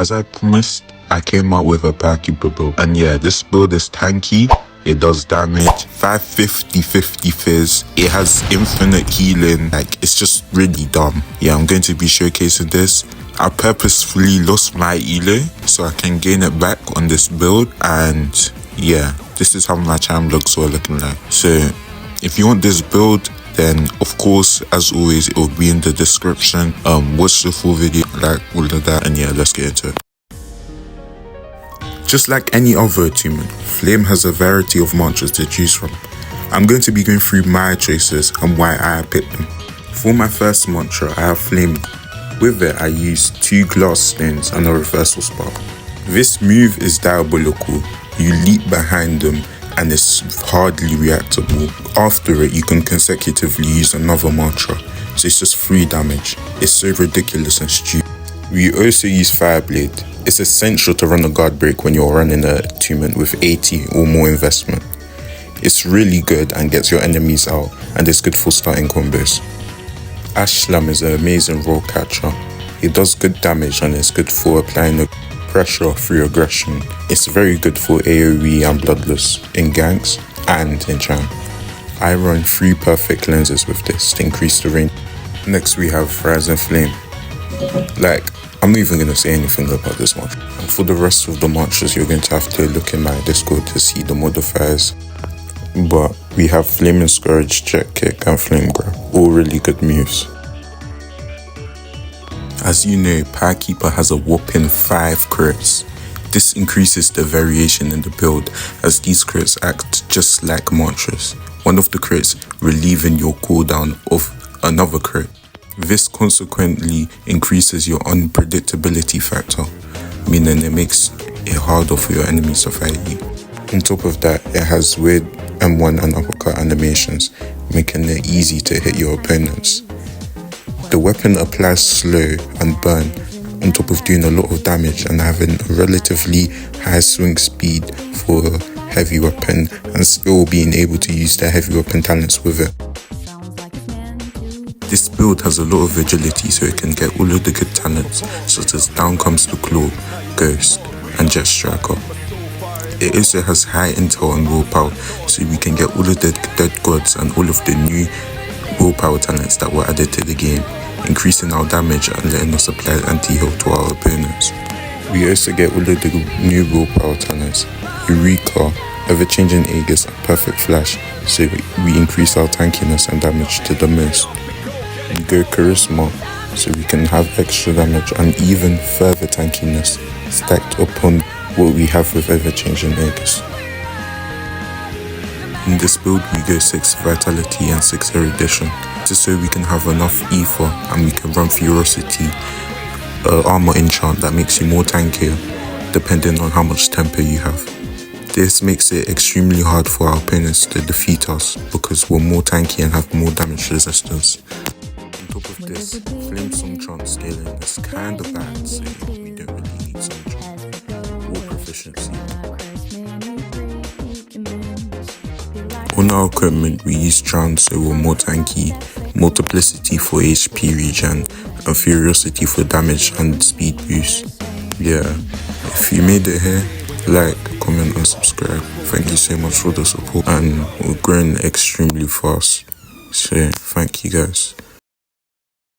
as I promised, I came out with a PYREKEEPER build. And yeah, this build is tanky. It does damage, 550 50 fizz. It has infinite healing. Like, it's just really dumb. Yeah, I'm going to be showcasing this. I purposefully lost my elo so I can gain it back on this build. And yeah, this is how my channel looks all looking like. So if you want this build, then of course, as always, it will be in the description. Watch the full video, like all of that, and yeah, let's get into it. Just like any other attunement, Flame has a variety of mantras to choose from. I'm going to be going through my choices and why I picked them. For my first mantra, I have Flame. With it, I use 2 glass stones and a reversal spark. This move is diabolical. You leap behind them and it's hardly reactable. After it, you can consecutively use another mantra, so it's just 3 damage. It's so ridiculous and stupid. We also use Fireblade. It's essential to run a guard break when you're running an attunement with 80 or more investment. It's really good and gets your enemies out, and it's good for starting combos. Ash Slam is an amazing roll catcher. It does good damage and it's good for applying the pressure through aggression. It's very good for AoE and Bloodless in ganks and in champ. I run 3 perfect lenses with this to increase the range. Next we have Rising Flame. Like, I'm not even going to say anything about this one. And for the rest of the mantras, you're going to have to look in my Discord to see the modifiers. But we have Flaming Scourge, Jet Kick and Flame Grab, all really good moves. As you know, PYREKEEPER has a whopping 5 crits. This increases the variation in the build, as these crits act just like mantras. One of the crits relieving your cooldown of another crit. This consequently increases your unpredictability factor, meaning it makes it harder for your enemies to fight you. On top of that, it has weird M1 and uppercut animations, making it easy to hit your opponents. The weapon applies slow and burn, on top of doing a lot of damage and having a relatively high swing speed for a heavy weapon, and still being able to use the heavy weapon talents with it. This build has a lot of agility, so it can get all of the good talents such as Down Comes the Claw, Ghost and Jet Striker. It also has high intel and willpower, so we can get all of the dead gods and all of the new willpower talents that were added to the game, increasing our damage and letting us apply anti-heal to our opponents. We also get all of the new willpower talents, Eureka, Ever-Changing Aegis and Perfect Flash, so we increase our tankiness and damage to the most. We go Charisma, so we can have extra damage and even further tankiness stacked upon what we have with Ever-Changing Aegis. In this build we go 6 Vitality and 6 Erudition, just so we can have enough Ether and we can run Ferocity, Armour enchant that makes you more tankier depending on how much temper you have. This makes it extremely hard for our opponents to defeat us because we're more tanky and have more damage resistance. On top of this, Flame Song Chant scaling is kinda bad, so we don't really need Song Chant. War proficiency. On our equipment, we use Chant, so we're more tanky, Multiplicity for HP regen, and Ferocity for damage and speed boost. Yeah, if you made it here, like, comment and subscribe. Thank you so much for the support, and we're growing extremely fast, so thank you guys.